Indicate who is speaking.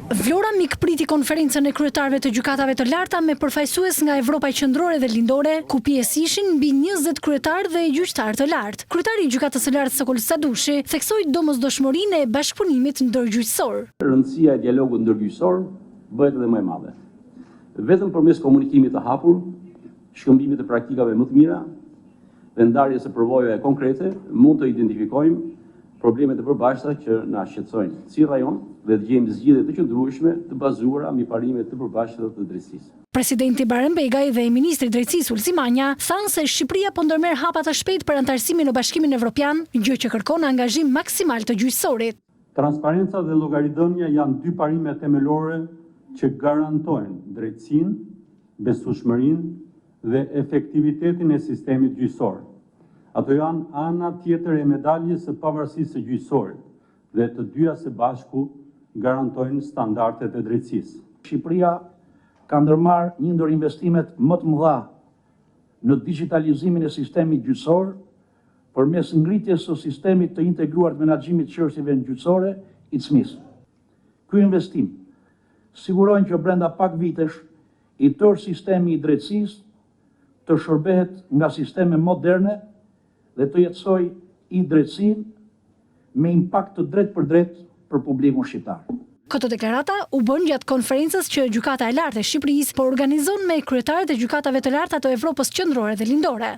Speaker 1: Vlora Mik priti konferencën e kryetarëve të gjykatave të larta me përfaqësues nga Evropa Qendrore dhe Lindore, ku pjesë ishin mbi 20 kryetarë dhe gjyqtarë të lartë. Kryetari i gjykatës së lartë Sokol Sadushi theksoi domosdoshmërinë e bashkëpunimit ndërgjyqësor.
Speaker 2: Rëndësia e dialogut ndërgjyqësor bëhet edhe më e madhe. Vetëm përmes komunikimit të hapur, shkëmbimit të praktikave më të mira dhe ndarjes së përvojave konkrete mund të identifikojmë problemet e përbashkëta që na shqetësojnë si rajon dhe të gjejmë zgjidhje të qëndrueshme të bazuara mbi parimet të përbashkëta të drejtësisë.
Speaker 1: Presidenti Bayram Begaj dhe ministri i drejtësisë Ulsi Manja thanë se Shqipëria po ndërmerr hapa të shpejtë për antarësimin në Bashkimin Evropian, gjë që kërkon angazhim maksimal të gjyqësorit.
Speaker 3: Transparenca dhe llogaridhënia janë dy parime themelore që garantojnë drejtësinë, besueshmërinë dhe efektivitetin e sistemit gjyqësor. Ato janë ana tjetër e medaljes së pavarësisë së gjyqësorit dhe të dyja së bashku garantojnë standardet e drejtësisë.
Speaker 4: Shqipëria ka ndërmarrë një ndër investimet më të mëdha në digitalizimin e sistemit gjyqësor përmes ngritjes së sistemit të integruar të menaxhimit të çështjeve gjyqësore, ICMIS. Ky investim siguron që brenda pak vitesh i tërë sistemi i drejtësisë të shërbehet nga sisteme moderne dhe të jetësoj i drejtësinë me impakt të drejt për publikun shqiptar.
Speaker 1: Këto deklarata u bën gjatë konferencës që Gjykata e Lartë e Shqipërisë po organizon me kryetarët e gjykatave të larta të Evropës Qendrore dhe Lindore.